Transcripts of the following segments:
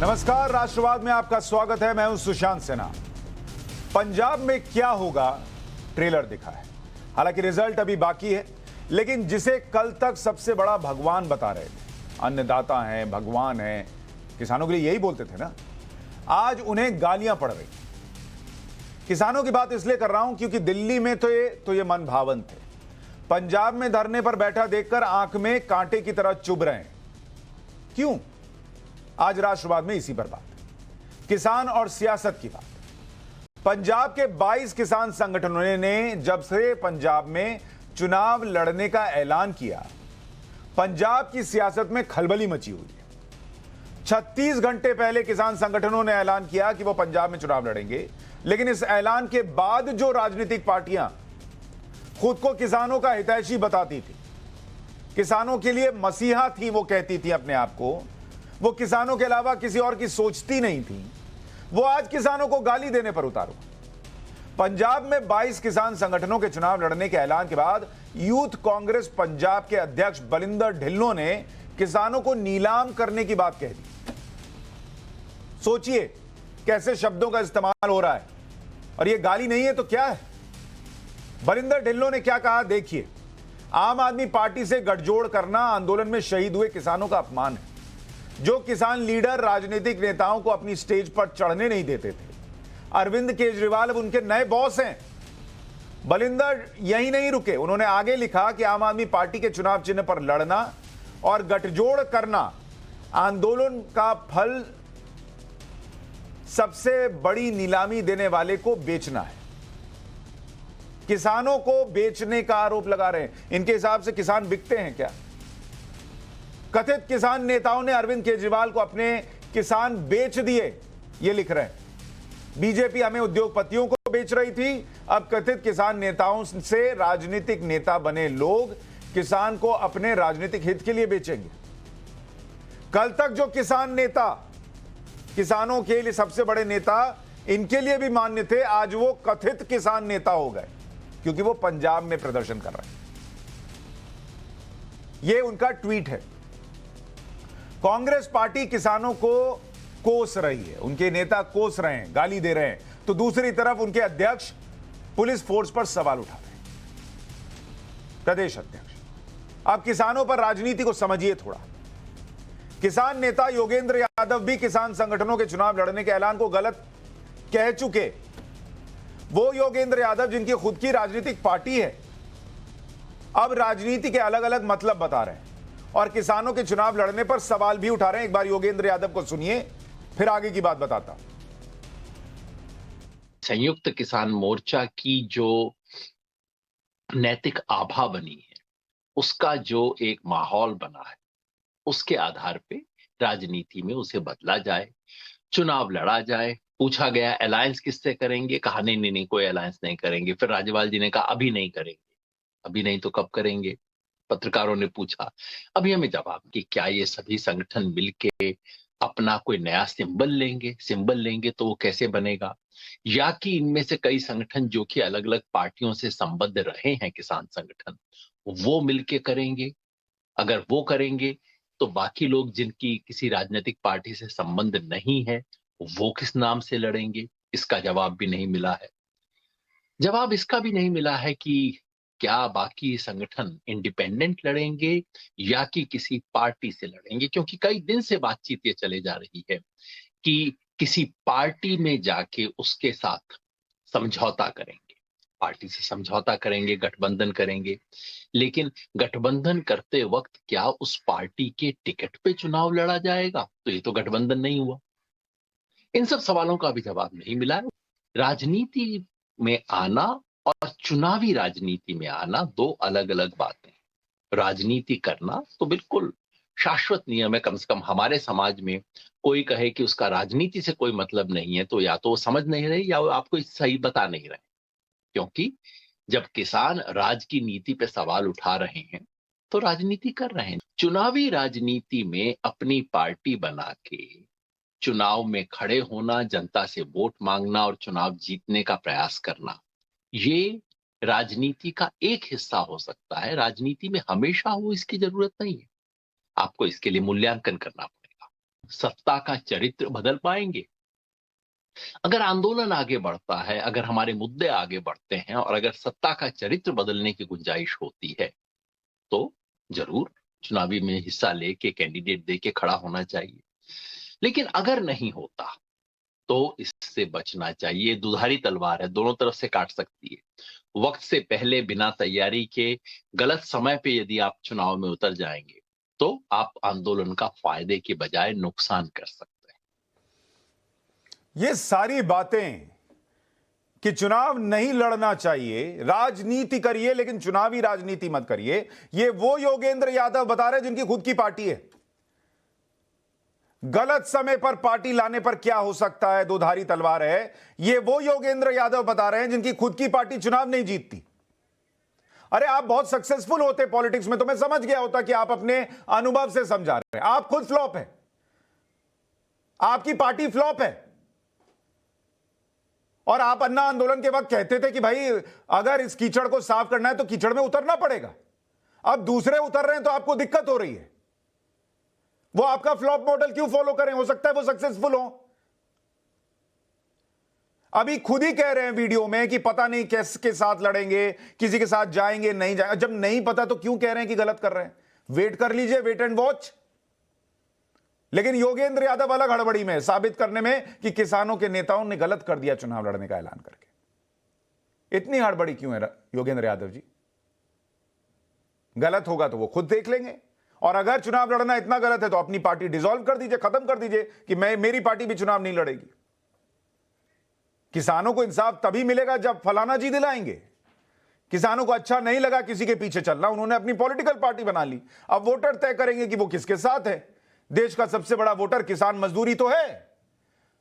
नमस्कार, राष्ट्रवाद में आपका स्वागत है। मैं हूं सुशांत सिन्हा। पंजाब में क्या होगा, ट्रेलर दिखा है। हालांकि रिजल्ट अभी बाकी है, लेकिन जिसे कल तक सबसे बड़ा भगवान बता रहे थे, अन्नदाता हैं, भगवान हैं, किसानों के लिए यही बोलते थे ना, आज उन्हें गालियां पड़ रही। किसानों की बात इसलिए कर रहा हूं क्योंकि दिल्ली में तो ये मन भावन थे। पंजाब में धरने पर बैठा देखकर आंख में कांटे की तरह चुभ रहे हैं। क्यों? आज राष्ट्रवाद में इसी पर बात, किसान और सियासत की बात। पंजाब के 22 किसान संगठनों ने जब से पंजाब में चुनाव लड़ने का ऐलान किया, पंजाब की सियासत में खलबली मची हुई है। 36 घंटे पहले किसान संगठनों ने ऐलान किया कि वो पंजाब में चुनाव लड़ेंगे, लेकिन इस ऐलान के बाद जो राजनीतिक पार्टियां खुद को किसानों का हितैषी बताती थी, किसानों के लिए मसीहा थी, वो कहती थी अपने आप को, वो किसानों के अलावा किसी और की सोचती नहीं थी, वो आज किसानों को गाली देने पर उतारू। पंजाब में 22 किसान संगठनों के चुनाव लड़ने के ऐलान के बाद यूथ कांग्रेस पंजाब के अध्यक्ष बलिंदर ढिल्लों ने किसानों को नीलाम करने की बात कह दी। सोचिए कैसे शब्दों का इस्तेमाल हो रहा है, और ये गाली नहीं है तो क्या है। बलिंदर ढिल्लों ने क्या कहा, देखिए। आम आदमी पार्टी से गठजोड़ करना आंदोलन में शहीद हुए किसानों का अपमान है। जो किसान लीडर राजनीतिक नेताओं को अपनी स्टेज पर चढ़ने नहीं देते थे, अरविंद केजरीवाल अब उनके नए बॉस हैं। बलिंदर यही नहीं रुके, उन्होंने आगे लिखा कि आम आदमी पार्टी के चुनाव चिन्ह पर लड़ना और गठजोड़ करना आंदोलन का फल सबसे बड़ी नीलामी देने वाले को बेचना है। किसानों को बेचने का आरोप लगा रहे हैं। इनके हिसाब से किसान बिकते हैं क्या? कथित किसान नेताओं ने अरविंद केजरीवाल को अपने किसान बेच दिए, ये लिख रहे हैं। बीजेपी हमें उद्योगपतियों को बेच रही थी, अब कथित किसान नेताओं से राजनीतिक नेता बने लोग किसान को अपने राजनीतिक हित के लिए बेचेंगे। कल तक जो किसान नेता, किसानों के लिए सबसे बड़े नेता, इनके लिए भी मान्य थे, आज वो कथित किसान नेता हो गए क्योंकि वो पंजाब में प्रदर्शन कर रहे हैं। ये उनका ट्वीट है। कांग्रेस पार्टी किसानों को कोस रही है, उनके नेता कोस रहे हैं, गाली दे रहे हैं, तो दूसरी तरफ उनके अध्यक्ष पुलिस फोर्स पर सवाल उठा रहे हैं। प्रदेश अध्यक्ष, आप किसानों पर राजनीति को समझिए थोड़ा। किसान नेता योगेंद्र यादव भी किसान संगठनों के चुनाव लड़ने के ऐलान को गलत कह चुके। वो योगेंद्र यादव जिनकी खुद की राजनीतिक पार्टी है, अब राजनीति के अलग अलग मतलब बता रहे हैं और किसानों के चुनाव लड़ने पर सवाल भी उठा रहे हैं। एक बार योगेंद्र यादव को सुनिए, फिर आगे की बात बताता हूं। संयुक्त किसान मोर्चा की जो नैतिक आभा बनी है, उसका जो एक माहौल बना है, उसके आधार पे राजनीति में उसे बदला जाए, चुनाव लड़ा जाए। पूछा गया अलायंस किससे करेंगे, कहा नहीं कोई अलायंस नहीं करेंगे। फिर राज्यपाल जी ने कहा अभी नहीं करेंगे। अभी नहीं तो कब करेंगे? पत्रकारों ने पूछा। अभी हमें जवाब कि क्या ये सभी संगठन मिलके अपना कोई नया सिंबल लेंगे तो वो कैसे बनेगा, या कि इनमें से कई संगठन जो कि अलग अलग पार्टियों से संबद्ध रहे हैं, किसान संगठन, वो मिलके करेंगे। अगर वो करेंगे तो बाकी लोग जिनकी किसी राजनीतिक पार्टी से संबंध नहीं है, वो किस नाम से लड़ेंगे? इसका जवाब भी नहीं मिला है। जवाब इसका भी नहीं मिला है कि क्या बाकी संगठन इंडिपेंडेंट लड़ेंगे या कि किसी पार्टी से लड़ेंगे, क्योंकि कई दिन से बातचीत ये चले जा रही है कि किसी पार्टी में जाके उसके साथ समझौता करेंगे, पार्टी से समझौता करेंगे, गठबंधन करेंगे। लेकिन गठबंधन करते वक्त क्या उस पार्टी के टिकट पे चुनाव लड़ा जाएगा? तो ये तो गठबंधन नहीं हुआ। इन सब सवालों का भी जवाब नहीं मिला है। राजनीति में आना और चुनावी राजनीति में आना दो अलग अलग बातें। राजनीति करना तो बिल्कुल शाश्वत नियम है। कम से कम हमारे समाज में कोई कहे कि उसका राजनीति से कोई मतलब नहीं है, तो या तो वो समझ नहीं रहे या वो आपको सही बता नहीं रहे। क्योंकि जब किसान राज की नीति पे सवाल उठा रहे हैं तो राजनीति कर रहे हैं। चुनावी राजनीति में अपनी पार्टी बना के चुनाव में खड़े होना, जनता से वोट मांगना और चुनाव जीतने का प्रयास करना, ये राजनीति का एक हिस्सा हो सकता है। राजनीति में हमेशा हो इसकी जरूरत नहीं है। आपको इसके लिए मूल्यांकन करना पड़ेगा। सत्ता का चरित्र बदल पाएंगे? अगर आंदोलन आगे बढ़ता है, अगर हमारे मुद्दे आगे बढ़ते हैं और अगर सत्ता का चरित्र बदलने की गुंजाइश होती है तो जरूर चुनावी में हिस्सा लेके कैंडिडेट देके खड़ा होना चाहिए। लेकिन अगर नहीं होता तो इससे बचना चाहिए। दुधारी तलवार है, दोनों तरफ से काट सकती है। वक्त से पहले बिना तैयारी के गलत समय पे यदि आप चुनाव में उतर जाएंगे तो आप आंदोलन का फायदे के बजाय नुकसान कर सकते हैं। ये सारी बातें कि चुनाव नहीं लड़ना चाहिए, राजनीति करिए लेकिन चुनावी राजनीति मत करिए, ये वो योगेंद्र यादव बता रहे हैं जिनकी खुद की पार्टी है। गलत समय पर पार्टी लाने पर क्या हो सकता है, दोधारी तलवार है, ये वो योगेंद्र यादव बता रहे हैं जिनकी खुद की पार्टी चुनाव नहीं जीतती। अरे आप बहुत सक्सेसफुल होते पॉलिटिक्स में तो मैं समझ गया होता कि आप अपने अनुभव से समझा रहे हैं। आप खुद फ्लॉप है, आपकी पार्टी फ्लॉप है। और आप अन्ना आंदोलन के वक्त कहते थे कि भाई अगर इस कीचड़ को साफ करना है तो कीचड़ में उतरना पड़ेगा। अब दूसरे उतर रहे हैं तो आपको दिक्कत हो रही है। वो आपका फ्लॉप मॉडल क्यों फॉलो करें? हो सकता है वो सक्सेसफुल हो। अभी खुद ही कह रहे हैं वीडियो में कि पता नहीं किसके साथ लड़ेंगे, किसी के साथ जाएंगे नहीं जाएंगे। जब नहीं पता तो क्यों कह रहे हैं कि गलत कर रहे हैं? वेट कर लीजिए, वेट एंड वॉच। लेकिन योगेंद्र यादव अलग हड़बड़ी में साबित करने में कि किसानों के नेताओं ने गलत कर दिया चुनाव लड़ने का ऐलान करके। इतनी हड़बड़ी क्यों है योगेंद्र यादव जी? गलत होगा तो वो खुद देख लेंगे, और अगर चुनाव लड़ना इतना गलत है तो अपनी पार्टी डिसॉल्व कर दीजिए, खत्म कर दीजिए कि मेरी पार्टी भी चुनाव नहीं लड़ेगी। किसानों को इंसाफ तभी मिलेगा जब फलाना जी दिलाएंगे। किसानों को अच्छा नहीं लगा किसी के पीछे चलना, उन्होंने अपनी पॉलिटिकल पार्टी बना ली। अब वोटर तय करेंगे कि वो किसके साथ है। देश का सबसे बड़ा वोटर किसान मजदूरी तो है।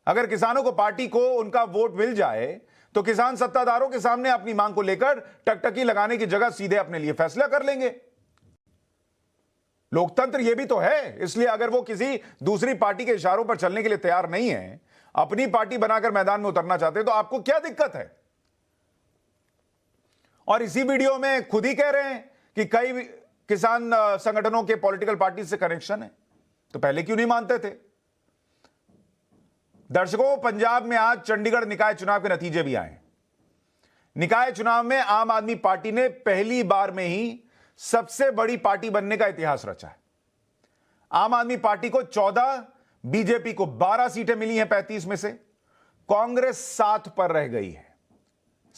अगर किसानों को पार्टी को उनका वोट मिल जाए तो किसान सत्ताधारों के सामने अपनी मांग को लेकर टकटकी लगाने की जगह सीधे अपने लिए फैसला कर लेंगे। लोकतंत्र ये भी तो है। इसलिए अगर वो किसी दूसरी पार्टी के इशारों पर चलने के लिए तैयार नहीं है, अपनी पार्टी बनाकर मैदान में उतरना चाहते हैं, तो आपको क्या दिक्कत है? और इसी वीडियो में खुद ही कह रहे हैं कि कई किसान संगठनों के पॉलिटिकल पार्टी से कनेक्शन है, तो पहले क्यों नहीं मानते थे? दर्शकों, पंजाब में आज चंडीगढ़ निकाय चुनाव के नतीजे भी आए। निकाय चुनाव में आम आदमी पार्टी ने पहली बार में ही सबसे बड़ी पार्टी बनने का इतिहास रचा है। आम आदमी पार्टी को 14, बीजेपी को 12 सीटें मिली हैं 35 में से। कांग्रेस 7 पर रह गई है,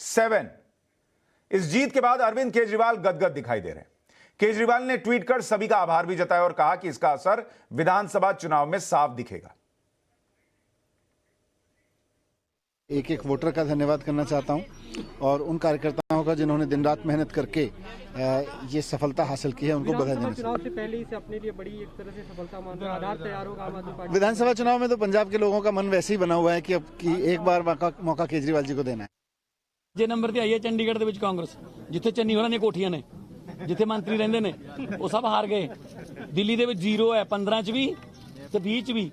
7। इस जीत के बाद अरविंद केजरीवाल गदगद दिखाई दे रहे हैं। केजरीवाल ने ट्वीट कर सभी का आभार भी जताया और कहा कि इसका असर विधानसभा चुनाव में साफ दिखेगा। एक एक वोटर का धन्यवाद करना चाहता हूं और उन कार्यकर्ताओं का जिन्होंने दिन रात मेहनत करके ये सफलता हासिल की है, उनको बधाई देना चुनाव से पहले ही से अपने लिए बड़ी एक तरह से सफलता मान रहे हैं। आधार तैयार होगा आम आदमी पार्टी। विधानसभा चुनाव में तो पंजाब के लोगों का मन वैसे ही बना हुआ है कि अब की एक बार मौका केजरीवाल जी को देना है। ਜੇ ਨੰਬਰ ਤੇ ਆਈ ਹੈ ਚੰਡੀਗੜ੍ਹ ਦੇ ਵਿੱਚ ਕਾਂਗਰਸ, ਜਿੱਥੇ ਚੰਨੀ ਹੋਰਾਂ ਦੀਆਂ ਕੋਠੀਆਂ ਨੇ, ਜਿੱਥੇ ਮੰਤਰੀ ਰਹਿੰਦੇ ਨੇ, ਉਹ ਸਭ ਹਾਰ ਗਏ। ਦਿੱਲੀ ਦੇ ਵਿੱਚ 0 ਹੈ, 15 ਚ ਵੀ ਤੇ 20 ਚ ਵੀ।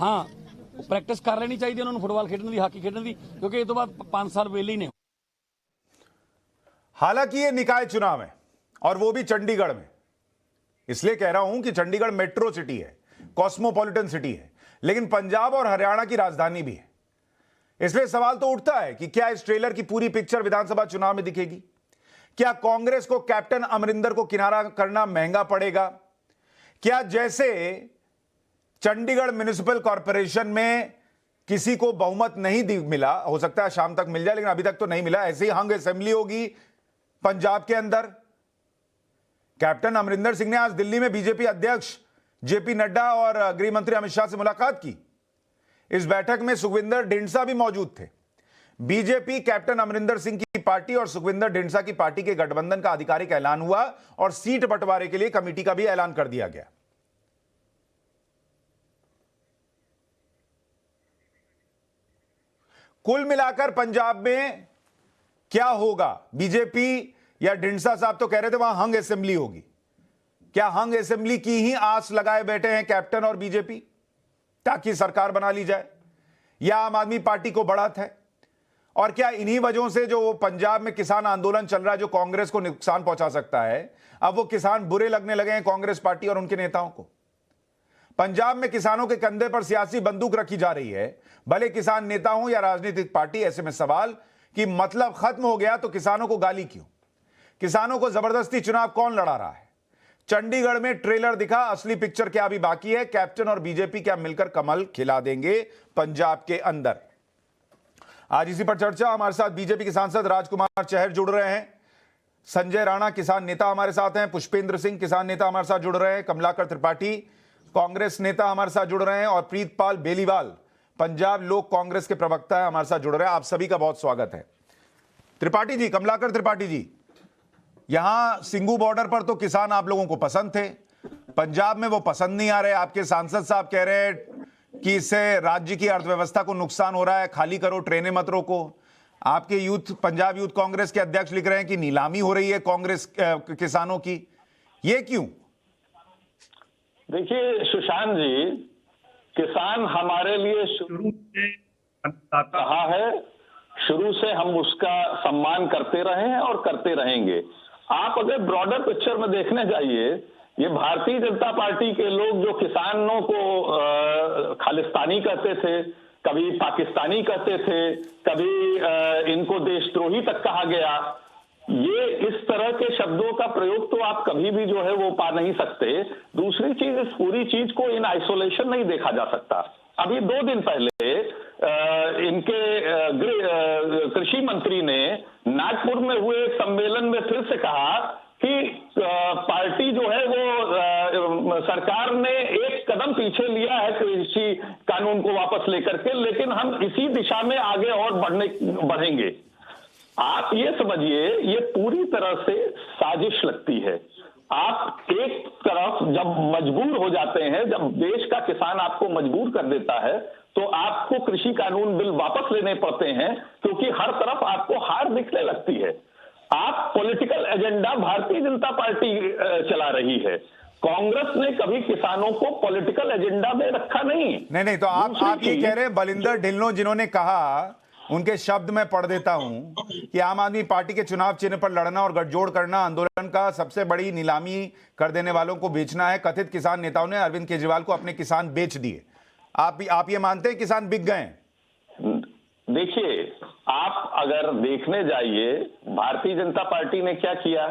ਹਾਂ, ਪ੍ਰੈਕਟਿਸ ਕਰ ਲੈਣੀ ਚਾਹੀਦੀ ਉਹਨਾਂ ਨੂੰ ਫੁੱਟਬਾਲ ਖੇਡਣ ਦੀ, ਹਾਕੀ ਖੇਡਣ ਦੀ, ਕਿਉਂਕਿ ਇਸ ਤੋਂ ਬਾਅਦ 5 ਸਾਲ ਵਿਹਲੇ ਹੀ ਨੇ। हालांकि ये निकाय चुनाव है और वो भी चंडीगढ़ में। इसलिए कह रहा हूं कि चंडीगढ़ मेट्रो सिटी है, कॉस्मोपॉलिटन सिटी है, लेकिन पंजाब और हरियाणा की राजधानी भी है। इसलिए सवाल तो उठता है कि क्या इस ट्रेलर की पूरी पिक्चर विधानसभा चुनाव में दिखेगी? क्या कांग्रेस को कैप्टन अमरिंदर को किनारा करना महंगा पड़ेगा? क्या जैसे चंडीगढ़ म्युनिसिपल कॉर्पोरेशन में किसी को बहुमत नहीं मिला, हो सकता है शाम तक मिल जाए लेकिन अभी तक तो नहीं मिला, ऐसे ही हंग असेंबली होगी पंजाब के अंदर? कैप्टन अमरिंदर सिंह ने आज दिल्ली में बीजेपी अध्यक्ष जेपी नड्डा और गृह मंत्री अमित शाह से मुलाकात की। इस बैठक में सुखविंदर ढींडसा भी मौजूद थे। बीजेपी, कैप्टन अमरिंदर सिंह की पार्टी और सुखविंदर ढींडसा की पार्टी के गठबंधन का आधिकारिक ऐलान हुआ और सीट बंटवारे के लिए कमेटी का भी ऐलान कर दिया गया। कुल मिलाकर पंजाब में क्या होगा? बीजेपी या ढींडसा साहब तो कह रहे थे वहां हंग असेंबली होगी। क्या हंग असेंबली की ही आस लगाए बैठे हैं कैप्टन और बीजेपी ताकि सरकार बना ली जाए, या आम आदमी पार्टी को बढ़त है? और क्या इन्हीं वजहों से जो पंजाब में किसान आंदोलन चल रहा है जो कांग्रेस को नुकसान पहुंचा सकता है, अब वो किसान बुरे लगने लगे हैं कांग्रेस पार्टी और उनके नेताओं को? पंजाब में किसानों के कंधे पर सियासी बंदूक रखी जा रही है, भले किसान नेता हो या राजनीतिक पार्टी। ऐसे में सवाल कि मतलब खत्म हो गया तो किसानों को गाली क्यों? किसानों को जबरदस्ती चुनाव कौन लड़ा रहा है? चंडीगढ़ में ट्रेलर दिखा, असली पिक्चर क्या अभी बाकी है? कैप्टन और बीजेपी क्या मिलकर कमल खिला देंगे पंजाब के अंदर? आज इसी पर चर्चा। हमारे साथ बीजेपी के सांसद राजकुमार चहर जुड़ रहे हैं, संजय राणा किसान नेता हमारे साथ हैं, पुष्पेंद्र सिंह किसान नेता हमारे साथ जुड़ रहे हैं, कमलाकर त्रिपाठी कांग्रेस नेता हमारे साथ जुड़ रहे हैं और प्रीतपाल बेलीवाल पंजाब लोक कांग्रेस के प्रवक्ता है हमारे साथ जुड़ रहे हैं। आप सभी का बहुत स्वागत है। त्रिपाठी जी, कमलाकर त्रिपाठी जी, यहां सिंगू बॉर्डर पर तो किसान आप लोगों को पसंद थे, पंजाब में वो पसंद नहीं आ रहे। आपके सांसद साहब कह रहे हैं कि इससे राज्य की अर्थव्यवस्था को नुकसान हो रहा है, खाली करो, ट्रेनें मत रोको। आपके यूथ पंजाब यूथ कांग्रेस के अध्यक्ष लिख रहे हैं कि नीलामी हो रही है कांग्रेस किसानों की, ये क्यों? देखिए सुशांत जी, किसान हमारे लिए शुरू से कहा है, शुरू से हम उसका सम्मान करते रहे हैं और करते रहेंगे। आप अगर ब्रॉडर पिक्चर में देखने जाइए, ये भारतीय जनता पार्टी के लोग जो किसानों को खालिस्तानी कहते थे, कभी पाकिस्तानी कहते थे, कभी इनको देशद्रोही तक कहा गया, ये इस तरह के शब्दों का प्रयोग तो आप कभी भी जो है वो पा नहीं सकते। दूसरी चीज, इस पूरी चीज को इन आइसोलेशन नहीं देखा जा सकता। अभी 2 दिन पहले इनके कृषि मंत्री ने नागपुर में हुए सम्मेलन में फिर से कहा कि पार्टी जो है वो सरकार ने एक कदम पीछे लिया है कृषि कानून को वापस लेकर के, लेकिन हम इसी दिशा में आगे और बढ़ेंगे। आप ये समझिए, ये पूरी तरह से साजिश लगती है। आप एक तरफ जब मजबूर हो जाते हैं, जब देश का किसान आपको मजबूर कर देता है, तो आपको कृषि कानून बिल वापस लेने पड़ते हैं, क्योंकि हर तरफ आपको हार दिखने लगती है। आप political agenda Bharatiya Janata party चला रही है, कांग्रेस ने कभी किसानों को पॉलिटिकल एजेंडा में रखा नहीं। तो आप ये कह रहे हैं बलिंदर ढिल्लों जिन्होंने कहा, उनके शब्द मैं पढ़ देता हूं कि आम आदमी पार्टी के चुनाव चिन्ह पर लड़ना और गठजोड़ करना आंदोलन का सबसे बड़ी नीलामी कर देने वालों को बेचना है। कथित किसान नेताओं ने अरविंद केजरीवाल को अपने किसान बेच दिए। आप ये मानते हैं किसान बिक गए? देखिए, आप अगर देखने जाइए भारतीय जनता पार्टी ने क्या किया।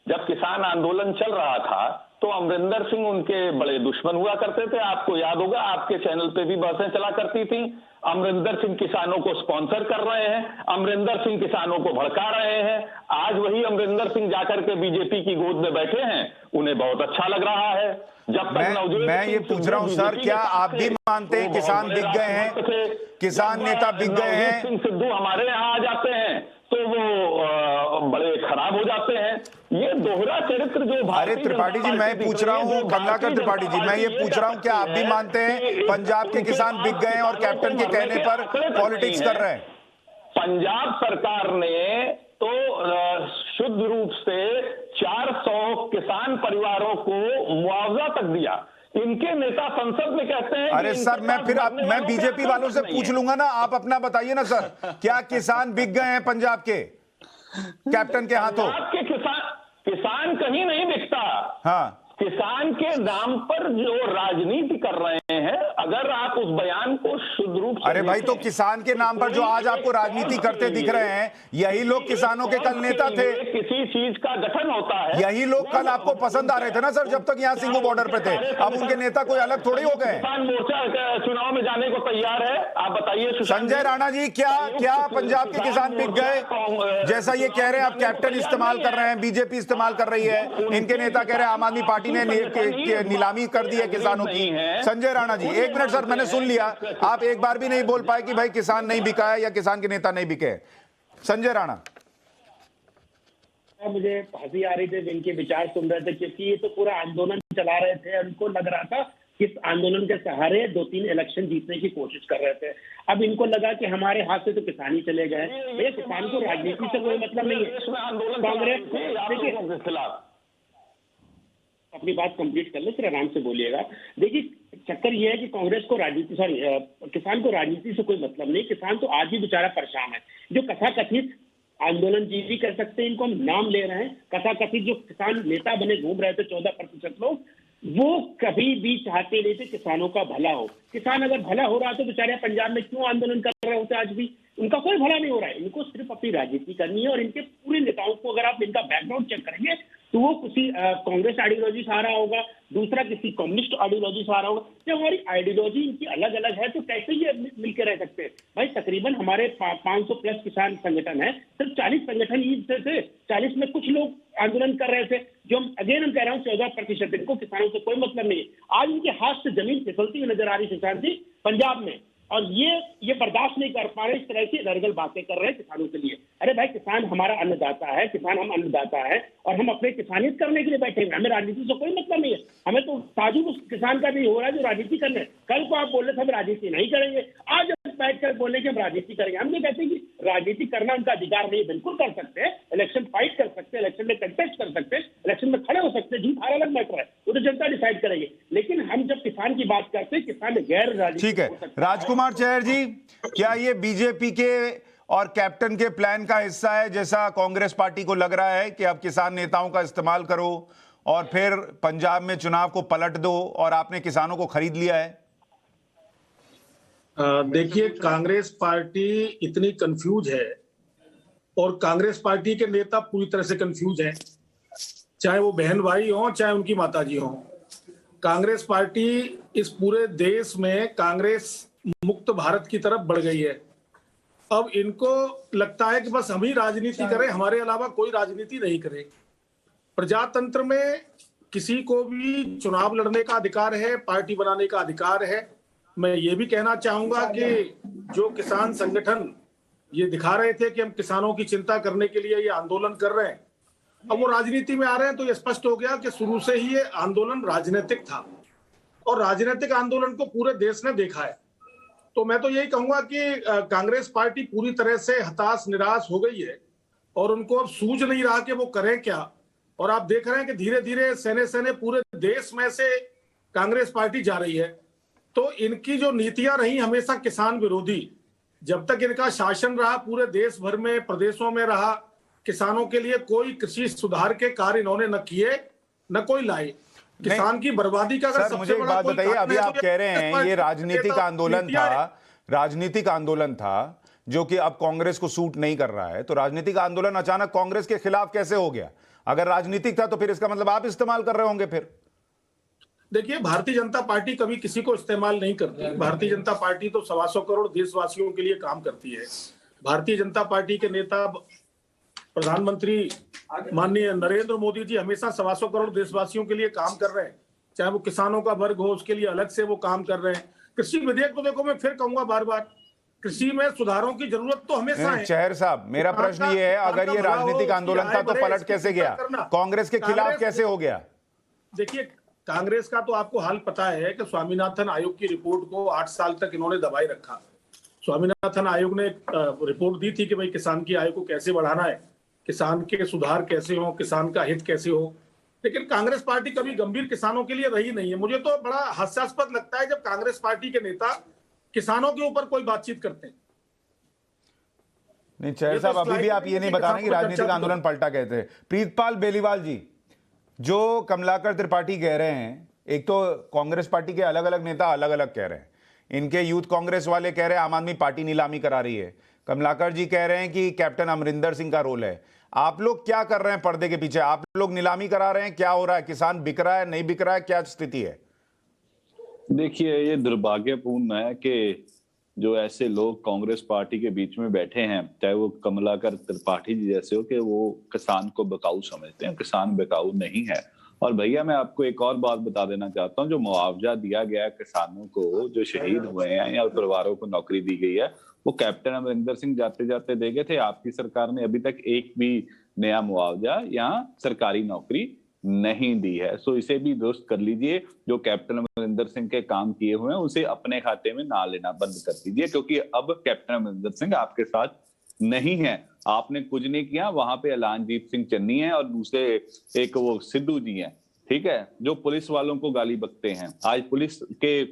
जब किसान आंदोलन चल रहा था तो अमरिंदर सिंह उनके बड़े दुश्मन हुआ करते थे। आपको याद होगा, आपके चैनल पे भी बहसें चला करती थी। अमरिंदर सिंह किसानों को स्पॉन्सर कर रहे हैं, अमरिंदर सिंह किसानों को भड़का रहे हैं। आज वही अमरिंदर सिंह जाकर के बीजेपी की गोद में बैठे हैं, उन्हें बहुत अच्छा लग रहा है। जब तक मैं ये पूछ रहा हूं सर, क्या आप भी मानते हैं किसान बिक गए हैं, किसान नेता बिक गए हैं? सिंह सिद्धू हमारे यहाँ आ जाते हैं तो वो बड़े खराब हो जाते हैं। ये दोहरा चरित्र जो अरे त्रिपाठी जी, मैं पूछ रहा हूँ, कमलाकर त्रिपाठी जी, मैं ये पूछ रहा हूँ, क्या आप भी मानते हैं पंजाब के किसान बिक गए हैं और कैप्टन के कहने पर पॉलिटिक्स कर रहे हैं? पंजाब सरकार ने तो शुद्ध रूप से 400 किसान परिवारों को मुआवजा तक दिया। इनके नेता संसद में कहते हैं। अरे सर, मैं बीजेपी वालों से पूछ लूंगा ना, आप अपना बताइए ना सर, क्या किसान बिक गए हैं पंजाब के कैप्टन के हाथों? पंजाब के किसान कहीं नहीं बिकता। हाँ, किसान के नाम पर जो राजनीति कर रहे हैं, अगर आप उस बयान को शुद्ध रूप से, अरे भाई, तो किसान के नाम पर जो आज आपको राजनीति करते दिख रहे हैं, यही लोग किसानों के कल नेता थे। किसी चीज का गठन होता है, यही लोग कल आपको पसंद आ रहे थे ना सर, जब तक यहाँ सिंगू बॉर्डर पे थे। अब उनके नेता कोई अलग थोड़ी हो गए। किसान मोर्चा चुनाव में जाने को तैयार है। आप बताइए संजय राणा जी, क्या पंजाब के किसान बिक गए? जैसा ये कह रहे हैं, आप कैप्टन इस्तेमाल कर रहे हैं, बीजेपी इस्तेमाल कर रही है, इनके नेता कह रहे हैं आम आदमी पार्टी ने नीलामी कर दी है किसानों की। संजय राणा जी, 1 मिनट सर, मैंने सुन लिया। आप एक बार भी नहीं बोल पाए कि भाई किसान नहीं बिका है या किसान के नेता नहीं बिके। संजय राणा, मुझे हंसी आ रही थी इनके विचार सुन रहे थे, क्योंकि ये तो पूरा आंदोलन चला रहे थे। उनको लग रहा था कि इस आंदोलन के सहारे 2-3 इलेक्शन जीतने की कोशिश कर रहे थे। अब इनको लगा कि हमारे हाथ से तो किसान ही चले गए। ये किसान को राजनीति से कोई मतलब नहीं है। कांग्रेस देखिए, अपनी बात कंप्लीट कर ले, फिर आराम से बोलिएगा। देखिए, चक्कर ये है कि कांग्रेस को किसान को राजनीति से कोई मतलब नहीं। किसान तो आज भी बेचारा परेशान है। जो कथाकथित आंदोलन जी भी कर सकते हैं, इनको हम नाम ले रहे हैं, कथाकथित जो किसान नेता बने घूम रहे थे 14% लोग, वो कभी भी चाहते नहीं थे किसानों का भला हो। किसान अगर भला हो रहा तो बेचारे पंजाब में क्यों आंदोलन कर रहे होते? आज भी उनका कोई भला नहीं हो रहा है। इनको सिर्फ अपनी राजनीति करनी है। और इनके पूरे नेताओं को अगर आप इनका बैकग्राउंड चेक करेंगे तो वो किसी कांग्रेस आइडियोलॉजी से आ रहा होगा, दूसरा किसी कम्युनिस्ट आइडियोलॉजी से आ रहा होगा। जब हमारी आइडियोलॉजी इनकी अलग अलग है तो कैसे ये मिलकर रह सकते हैं? भाई तकरीबन हमारे 500 प्लस किसान संगठन है, सिर्फ 40 संगठन ही थे, 40 में कुछ लोग आंदोलन कर रहे थे। जो हम कह रहा हूँ 14%, इनको किसानों से कोई मतलब नहीं है। आज इनके हाथ से जमीन फिसलती हुई नजर आ रही किसान जी पंजाब में, और ये बर्दाश्त नहीं कर पा रहे। इस तरह की नरगल बातें कर रहे हैं किसानों के लिए। अरे भाई किसान हमारा अन्नदाता है, किसान हम अन्नदाता है और हम अपने किसानियत करने के लिए बैठे हैं। हमें राजनीति से कोई मतलब नहीं है। हमें तो ताजुब उस किसान का नहीं हो रहा है जो राजनीति करने। कल को आप बोल रहे थे हम राजनीति नहीं करेंगे, आज बैठ कर बोले कि हम राजनीति करेंगे। हम ये कहते हैं कि राजनीति करना उनका अधिकार नहीं है। बिल्कुल कर सकते हैं, इलेक्शन फाइट कर सकते हैं, इलेक्शन में कंटेस्ट कर सकते हैं, इलेक्शन में खड़े हो सकते हैं। जीत हार अलग मैटर है, वो तो जनता डिसाइड करेगी। लेकिन हम जब किसान की बात करते हैं, किसान गैर राजनीति। ठीक है राजकुमार चहर जी, क्या ये बीजेपी के और कैप्टन के प्लान का हिस्सा है, जैसा कांग्रेस पार्टी को लग रहा है कि अब किसान नेताओं का इस्तेमाल करो और फिर पंजाब में चुनाव को पलट दो और आपने किसानों को खरीद लिया है? देखिए, कांग्रेस पार्टी इतनी कंफ्यूज है और कांग्रेस पार्टी के नेता पूरी तरह से कंफ्यूज हैं, चाहे वो बहन भाई हो चाहे उनकी माताजी हो। कांग्रेस पार्टी इस पूरे देश में कांग्रेस मुक्त भारत की तरफ बढ़ गई है। अब इनको लगता है कि बस हम ही राजनीति करें, हमारे अलावा कोई राजनीति नहीं करे। प्रजातंत्र में किसी को भी चुनाव लड़ने का अधिकार है, पार्टी बनाने का अधिकार है। मैं ये भी कहना चाहूंगा कि जो किसान संगठन ये दिखा रहे थे कि हम किसानों की चिंता करने के लिए ये आंदोलन कर रहे हैं, अब वो राजनीति में आ रहे हैं तो ये स्पष्ट हो गया कि शुरू से ही ये आंदोलन राजनीतिक था और राजनीतिक आंदोलन को पूरे देश ने देखा है। तो मैं तो यही कहूंगा कि कांग्रेस पार्टी पूरी तरह से हताश निराश हो गई है और उनको अब सूझ नहीं रहा कि वो करें क्या। और आप देख रहे हैं कि धीरे धीरे सहने पूरे देश में से कांग्रेस पार्टी जा रही है। तो इनकी जो नीतियां रही हमेशा किसान विरोधी, जब तक इनका शासन रहा पूरे देश भर में प्रदेशों में रहा, किसानों के लिए कोई कृषि सुधार के कार्य इन्होंने न किए न कोई लाए। किसान की बर्बादी का सर मुझे एक बात बताइए, अभी आप कह रहे हैं ये राजनीतिक आंदोलन था, राजनीतिक आंदोलन था जो कि अब कांग्रेस को सूट नहीं कर रहा है, तो राजनीतिक आंदोलन अचानक कांग्रेस के खिलाफ कैसे हो गया? अगर राजनीतिक था तो फिर इसका मतलब आप इस्तेमाल कर रहे होंगे फिर। देखिए, भारतीय जनता पार्टी कभी किसी को इस्तेमाल नहीं करती। भारतीय जनता पार्टी तो 125 करोड़ देशवासियों के लिए काम करती है। भारतीय जनता पार्टी के नेता प्रधानमंत्री माननीय नरेंद्र मोदी जी हमेशा 125 करोड़ देशवासियों के लिए काम कर रहे हैं, चाहे वो किसानों का वर्ग हो उसके लिए अलग से वो काम कर रहे हैं। कृषि विधेयक तो देखो, मैं फिर कहूंगा बार बार, कृषि में सुधारों की जरूरत तो हमेशा है। चहर साहब, मेरा प्रश्न ये है, अगर ये राजनीतिक आंदोलन था तो पलट कैसे गया, कांग्रेस के खिलाफ कैसे हो गया? देखिए, कांग्रेस का तो आपको हाल पता है कि स्वामीनाथन आयोग की रिपोर्ट को 8 साल तक इन्होंने दबाए रखा। स्वामीनाथन आयोग ने रिपोर्ट दी थी कि भाई किसान की आय को कैसे बढ़ाना है, किसान के सुधार कैसे हो, किसान का हित कैसे हो, लेकिन कांग्रेस पार्टी कभी गंभीर किसानों के लिए रही नहीं है। मुझे तो बड़ा हास्यास्पद लगता है जब कांग्रेस पार्टी के नेता किसानों के ऊपर कोई बातचीत करते हैं। नहीं चहर साहब, अभी भी आप ये नहीं बता रहे कि राजनीतिक आंदोलन पलटा कहते हैं। प्रीतपाल बेलीवाल जी, जो कमलाकर त्रिपाठी कह रहे हैं, एक तो कांग्रेस पार्टी के अलग अलग नेता अलग अलग कह रहे हैं। इनके यूथ कांग्रेस वाले कह रहे हैं आम आदमी पार्टी नीलामी करा रही है, कमलाकर जी कह रहे हैं कि कैप्टन अमरिंदर सिंह का रोल है। आप लोग क्या कर रहे हैं पर्दे के पीछे? आप लोग नीलामी करा रहे हैं? क्या हो रहा है? किसान बिक रहा है, नहीं बिक रहा है, क्या स्थिति है? देखिए, ये दुर्भाग्यपूर्ण है कि जो ऐसे लोग कांग्रेस पार्टी के बीच में बैठे हैं, चाहे वो कमलाकर त्रिपाठी जी जैसे हो, कि वो किसान को बिकाऊ समझते हैं। किसान बिकाऊ नहीं है। और भैया, मैं आपको एक और बात बता देना चाहता हूँ, जो मुआवजा दिया गया है किसानों को जो शहीद हुए हैं या परिवारों को नौकरी दी गई है, वो कैप्टन अमरिंदर सिंह जाते जाते दे गए थे। आपकी सरकार ने अभी तक एक भी नया मुआवजा या सरकारी नौकरी नहीं दी है। सो इसे भी दुरुस्त कर लीजिए। जो कैप्टन अमरिंदर सिंह के काम किए हुए हैं उसे अपने खाते में ना लेना बंद कर दीजिए, क्योंकि अब कैप्टन अमरिंदर सिंह आपके साथ नहीं है। आपने कुछ नहीं किया। वहां पे अलानजीत सिंह चन्नी है और दूसरे एक वो सिद्धू जी हैं, ठीक है, जो पुलिस वालों को गाली बकते हैं। आज पुलिस के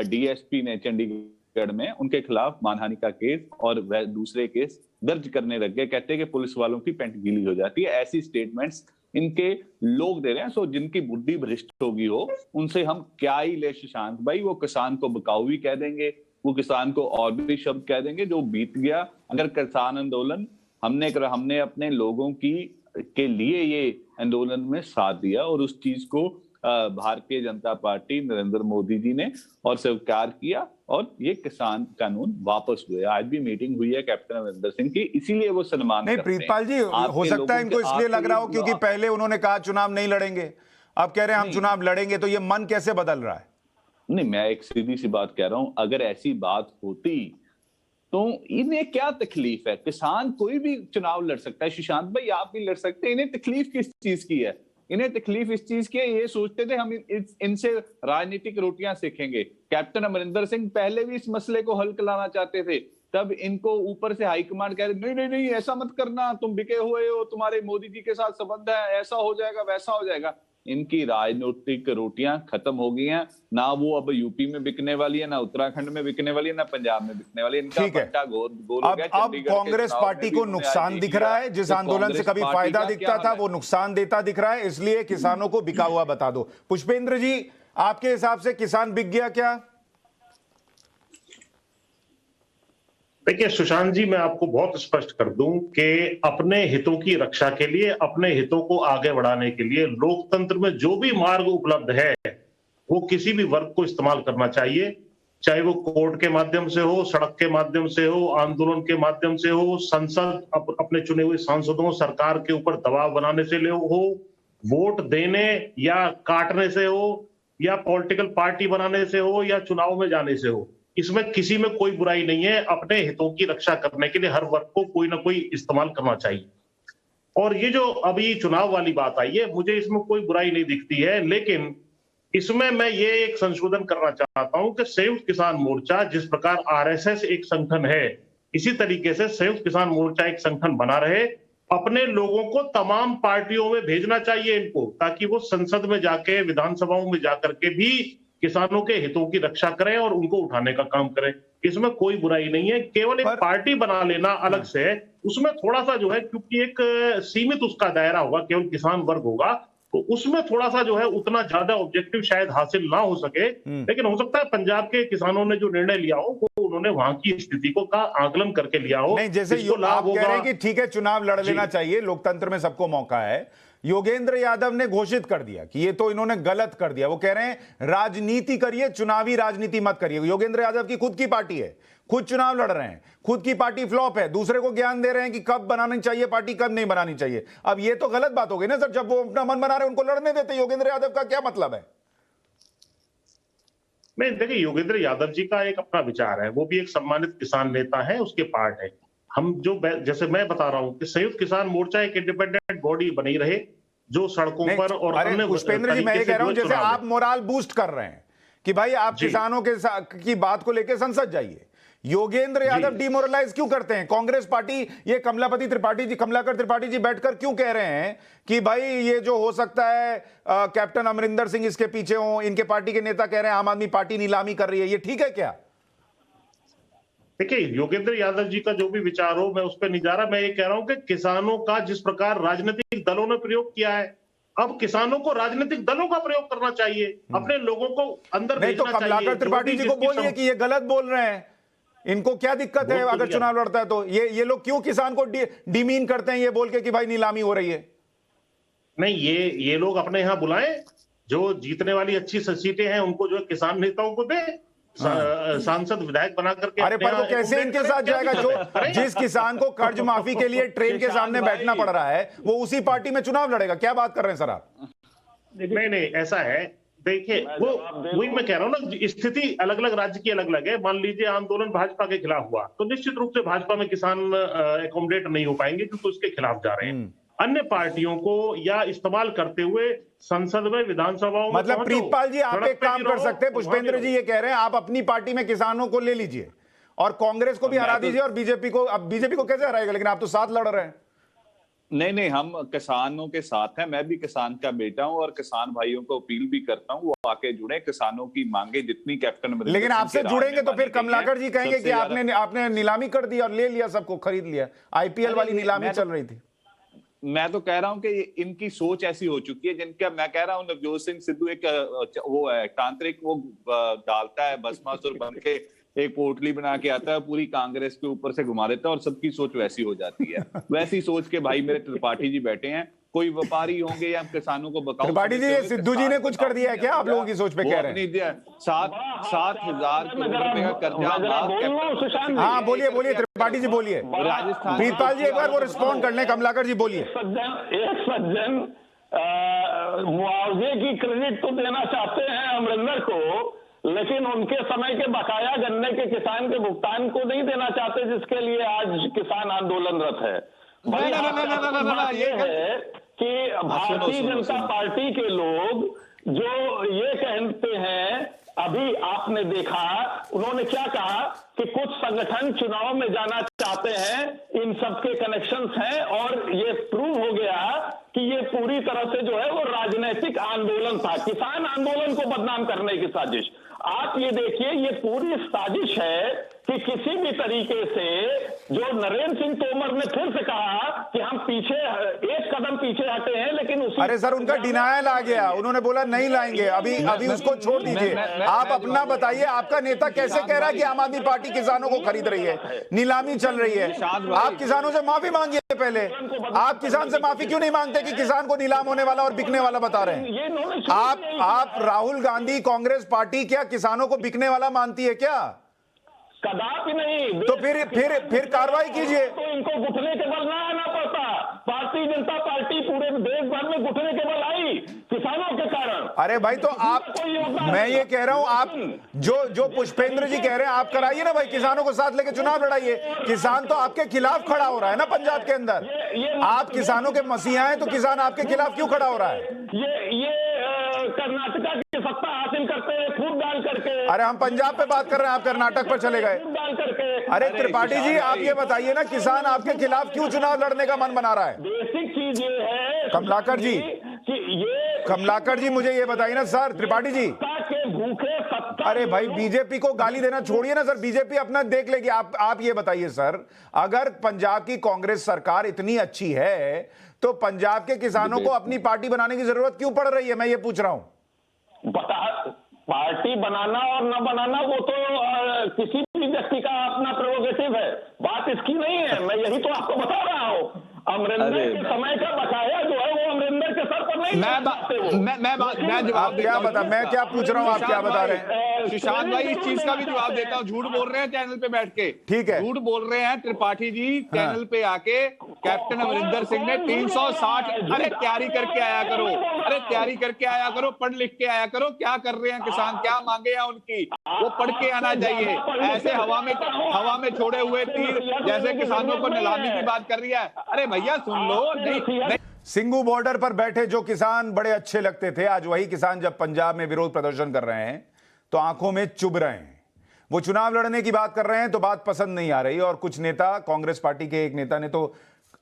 डीएसपी ने चंडीगढ़ में उनके खिलाफ मानहानि का केस और वह दूसरे केस दर्ज करने लग गए। कहते हैं कि पुलिस वालों की पेंट गीली हो जाती है। ऐसी स्टेटमेंट्स इनके लोग दे रहे हैं। सो जिनकी बुद्धि भ्रष्ट होगी हो उनसे हम क्या ही ले शशांक भाई। वो किसान को बिकाऊ भी कह देंगे, वो किसान को और भी शब्द कह देंगे जो बीत गया। अगर किसान आंदोलन हमने अपने लोगों के लिए ये आंदोलन में साथ दिया और उस चीज को भारतीय जनता पार्टी नरेंद्र मोदी जी ने और स्वीकार किया और ये किसान कानून वापस हुए। आज भी मीटिंग हुई है कैप्टन अमरिंदर सिंह की, इसीलिए वो सम्मान नहीं प्रीतपाल जी, हो सकता है इनको इसलिए लग रहा हो क्योंकि पहले उन्होंने कहा चुनाव नहीं लड़ेंगे, अब कह रहे हैं हम चुनाव लड़ेंगे, तो ये मन कैसे बदल रहा है? नहीं, मैं एक सीधी सी बात कह रहा हूं, अगर ऐसी बात होती तो इन्हें क्या तकलीफ है? किसान कोई भी चुनाव लड़ सकता है, सुशांत भाई आप भी लड़ सकते हैं। इन्हें तकलीफ किस चीज की है? इन्हें तकलीफ इस चीज की है, ये सोचते थे हम इनसे राजनीतिक रोटियां सीखेंगे। कैप्टन अमरिंदर सिंह पहले भी इस मसले को हल कराना चाहते थे, तब इनको ऊपर से हाईकमांड कह रहे नहीं नहीं ऐसा मत करना, तुम बिके हुए हो, तुम्हारे मोदी जी के साथ संबंध है, ऐसा हो जाएगा वैसा हो जाएगा। इनकी राजनीतिक रोटियां खत्म हो गई हैं, ना वो अब यूपी में बिकने वाली है, ना उत्तराखंड में बिकने वाली है, ना पंजाब में बिकने वाली है। इनका पट्टा गोल हो गया। अब कांग्रेस पार्टी को नुकसान दिख रहा है, जिस आंदोलन से कभी फायदा दिखता था वो नुकसान देता दिख रहा है, इसलिए किसानों को बिका हुआ बता दो। पुष्पेंद्र जी, आपके हिसाब से किसान बिक गया क्या? देखिए सुशांत जी, मैं आपको बहुत स्पष्ट कर दूं कि अपने हितों की रक्षा के लिए, अपने हितों को आगे बढ़ाने के लिए लोकतंत्र में जो भी मार्ग उपलब्ध है वो किसी भी वर्ग को इस्तेमाल करना चाहिए, चाहे वो कोर्ट के माध्यम से हो, सड़क के माध्यम से हो, आंदोलन के माध्यम से हो, संसद अपने चुने हुए सांसदों सरकार के ऊपर दबाव बनाने से हो, वोट देने या काटने से हो, या पॉलिटिकल पार्टी बनाने से हो, या चुनाव में जाने से हो। इसमें किसी में कोई बुराई नहीं है। अपने हितों की रक्षा करने के लिए हर वर्ग को कोई ना कोई इस्तेमाल करना चाहिए। और ये जो अभी चुनाव वाली बात आई है, मुझे इसमें कोई बुराई नहीं दिखती है, लेकिन इसमें मैं ये एक संशोधन करना चाहता हूं कि संयुक्त किसान मोर्चा, जिस प्रकार आरएसएस एक संगठन है, इसी तरीके से संयुक्त किसान मोर्चा एक संगठन बना रहे। अपने लोगों को तमाम पार्टियों में भेजना चाहिए इनको, ताकि वो संसद में जाके, विधानसभाओं में जाकर के भी किसानों के हितों की रक्षा करें और उनको उठाने का काम करें। इसमें कोई बुराई नहीं है। केवल एक पार्टी बना लेना अलग से है, उसमें थोड़ा सा जो है, क्योंकि एक सीमित उसका दायरा होगा, केवल किसान वर्ग होगा, तो उसमें थोड़ा सा जो है उतना ज्यादा ऑब्जेक्टिव शायद हासिल ना हो सके। लेकिन हो सकता है पंजाब के किसानों ने जो निर्णय लिया हो वो उन्होंने वहां की स्थिति को का आकलन करके लिया हो। नहीं, जैसे आप कह रहे हैं कि ठीक है चुनाव लड़ लेना चाहिए, लोकतंत्र में सबको मौका है। योगेंद्र यादव ने घोषित कर दिया कि ये तो इन्होंने गलत कर दिया। वो कह रहे हैं राजनीति करिए, चुनावी राजनीति मत करिए। योगेंद्र यादव की खुद की पार्टी है, खुद चुनाव लड़ रहे हैं, खुद की पार्टी फ्लॉप है, दूसरे को ज्ञान दे रहे हैं कि कब बनानी चाहिए पार्टी, कब नहीं बनानी चाहिए। अब ये तो गलत बात हो गई ना सर, जब वो अपना मन बना रहे हैं उनको लड़ने देते। योगेंद्र यादव का क्या मतलब है? नहीं, देखिए योगेंद्र यादव जी का एक अपना विचार है, वो भी एक सम्मानित किसान नेता है, उसके पार्ट है। हम जो, जैसे मैं बता रहा हूं कि संयुक्त किसान मोर्चा एक इंडिपेंडेंट बॉडी बनी रहे जो सड़कों पर और अन्य। पुष्पेंद्र जी, मैं ये कह रहा हूं जैसे आप मोराल बूस्ट कर रहे हैं कि भाई आप किसानों के की बात को लेकर संसद जाइए, योगेंद्र यादव डिमोरलाइज क्यों करते हैं? कांग्रेस पार्टी, ये कमलाकर त्रिपाठी जी बैठकर क्यों कह रहे हैं कि भाई ये जो हो सकता है कैप्टन अमरिंदर सिंह इसके पीछे हो? इनके पार्टी के नेता कह रहे हैं आम आदमी पार्टी नीलामी कर रही है, ये ठीक है क्या? देखिए योगेंद्र यादव जी का जो भी विचार हो, मैं उस पर नहीं जा रहा। मैं ये कह रहा हूं कि किसानों का जिस प्रकार राजनीतिक दलों ने प्रयोग किया है, अब किसानों को राजनीतिक दलों का प्रयोग करना चाहिए, अपने लोगों को अंदर भेजना चाहिए। कमलाकर त्रिपाठी जी को बोलिए कि ये गलत बोल रहे हैं, इनको क्या दिक्कत है अगर चुनाव लड़ता है तो? ये लोग क्यों किसान को डिमीन करते हैं ये बोल के कि भाई नीलामी हो रही है? नहीं, ये लोग अपने यहां बुलाएं, जो जीतने वाली अच्छी सीटें हैं उनको जो किसान नेताओं को दे, सांसद विधायक बना करके। अरे पर वो कैसे इनके साथ जाएगा? जो जिस किसान को कर्ज माफी के लिए ट्रेन के सामने बैठना पड़ रहा है वो उसी पार्टी में चुनाव लड़ेगा? क्या बात कर रहे हैं सर आप? नहीं, ऐसा है, देखिए वो वही मैं कह रहा हूं ना, स्थिति अलग अलग राज्य की अलग अलग है। मान लीजिए आंदोलन भाजपा के खिलाफ हुआ तो निश्चित रूप से भाजपा में किसान एकोमोडेट नहीं हो पाएंगे क्योंकि उसके खिलाफ जा रहे हैं। अन्य पार्टियों को या इस्तेमाल करते हुए संसद में, विधानसभाओं में, मतलब प्रीतपाल जी आप एक काम कर सकते हैं, पुष्पेंद्र जी ये कह रहे हैं आप अपनी पार्टी में किसानों को ले लीजिए और कांग्रेस को भी हरा दीजिए और बीजेपी को। अब बीजेपी को कैसे हराएगा? लेकिन आप तो साथ लड़ रहे हैं। नहीं, हम किसानों के साथ हैं। मैं भी किसान का बेटा हूं और किसान भाइयों को अपील भी करता हूं वो आके जुड़े। किसानों की मांगे जितनी कैप्टन, लेकिन आपसे जुड़ेंगे तो फिर कमलाकर जी कहेंगे कि आपने नीलामी कर दी और ले लिया, सबको खरीद लिया। आईपीएल वाली नीलामी चल रही थी। मैं तो कह रहा हूं कि इनकी सोच ऐसी हो चुकी है जिनका, मैं कह रहा हूं नवजोत सिंह सिद्धू एक वो है तांत्रिक, वो डालता है भस्मासुर बन के, एक पोटली बना के आता है, पूरी कांग्रेस के ऊपर से घुमा देता है और सबकी सोच वैसी हो जाती है। वैसी सोच के भाई मेरे त्रिपाठी जी बैठे हैं, कोई व्यापारी होंगे या किसानों को बकाऊ। त्रिपाठी जी, सिद्धू जी ने कुछ कर दिया है क्या आप लोगों की सोच पे कह रहे हैं? 7,000 करोड़ रुपए का कर्जा। हाँ बोलिए बोलिए त्रिपाठी जी बोलिए। राजस्थान, प्रीतपाल जी एक बार वो रिस्पॉन्ड कर लें। कमलाकर जी बोलिए। एक सज्जन मुआवजे की क्रेडिट तो देना चाहते हैं अमरिंदर को, लेकिन उनके समय के बकाया गन्ने के किसान के भुगतान को नहीं देना चाहते, जिसके लिए आज किसान आंदोलनरत है। ये है कि भारतीय जनता पार्टी के लोग जो ये कहते हैं, अभी आपने देखा उन्होंने क्या कहा कि कुछ संगठन चुनाव में जाना चाहते हैं, इन सबके कनेक्शंस हैं, और ये प्रूव हो गया कि ये पूरी तरह से जो है वो राजनीतिक आंदोलन था, किसान आंदोलन को बदनाम करने की साजिश। आप ये देखिए, ये पूरी साजिश है कि किसी भी तरीके से जो नरेंद्र सिंह तोमर ने फिर से कहा कि हम पीछे एक कदम पीछे हटे हैं, लेकिन उसी अरे सर उनका डिनायल आ गया, उन्होंने बोला नहीं लाएंगे। अभी उसको छोड़ दीजिए, आप अपना बताइए। आपका नेता कैसे कह रहा है कि आम आदमी पार्टी किसानों को खरीद रही है, नीलामी चल रही है? आप किसानों से माफी मांगिए पहले। आप किसान से माफी क्यों नहीं मांगते कि किसान को नीलाम होने वाला और बिकने वाला बता रहे हैं? आप राहुल गांधी कांग्रेस पार्टी क्या किसानों को बिकने वाला मानती है क्या? कदापि नहीं। तो फिर कार्रवाई कीजिए। तो इनको घुटने के बल ना आना पड़ता। भारतीय जनता पार्टी पूरे देश भर में घुटने के बल आई किसानों के कारण। अरे भाई तो आप, मैं ये कह रहा हूं, आप जो पुष्पेंद्र जी कह रहे हैं आप कराइए ना भाई, किसानों को साथ लेके चुनाव लड़ाइए। किसान तो आपके खिलाफ खड़ा हो रहा है ना पंजाब के अंदर। आप किसानों के मसीहा हैं, तो किसान आपके खिलाफ क्यों खड़ा हो रहा है? ये कर्नाटका की सत्ता हासिल करते हैं खूब डाल करके। अरे हम पंजाब पे बात कर रहे हैं, आप कर्नाटक पर चले गए। डाल करके। अरे त्रिपाठी जी आप ये बताइए ना, किसान आपके खिलाफ क्यों चुनाव लड़ने का मन बना रहा है? बेसिक चीज ये है कमलाकर जी कि ये कमलाकर जी मुझे ये बताइए ना सर। त्रिपाठी जी के भूखे सत्ता। अरे भाई बीजेपी को गाली देना छोड़िए ना सर, बीजेपी अपना देख लेगी। आप ये बताइए सर, अगर पंजाब की कांग्रेस सरकार इतनी अच्छी है तो पंजाब के किसानों को अपनी पार्टी बनाने की जरूरत क्यों पड़ रही है? मैं ये पूछ रहा हूं। पार्टी बनाना और न बनाना वो तो किसी भी व्यक्ति का अपना प्रेरोगेटिव है, बात इसकी नहीं है। मैं यही तो आपको बता रहा हूँ। अमरिंदर के समय का बकाया जो है वो अमरिंदर के सर पर नहीं। मैं जवाब क्या बता, मैं क्या पूछ रहा हूँ, आप क्या बता रहे हैं? सुशांत भाई इस चीज का भी जवाब देता हूँ। झूठ बोल रहे हैं चैनल पे बैठ के। ठीक है, झूठ बोल रहे हैं त्रिपाठी जी। चैनल पे आके कैप्टन अमरिंदर सिंह ने 360, अरे तैयारी करके आया करो, अरे तैयारी करके आया करो, पढ़ लिख के आया करो। क्या कर रहे हैं किसान, क्या मांगे हैं उनकी, वो पढ़ के आना चाहिए। ऐसे हवा में छोड़े हुए तीर जैसे किसानों को नीलामी की बात कर रही है। अरे भैया सुन लो। नहीं। सिंगू बॉर्डर पर बैठे जो किसान बड़े अच्छे लगते थे, आज वही किसान जब पंजाब में विरोध प्रदर्शन कर रहे हैं तो आंखों में चुभ रहे हैं। वो चुनाव लड़ने की बात कर रहे हैं तो बात पसंद नहीं आ रही। और कुछ नेता, कांग्रेस पार्टी के एक नेता ने तो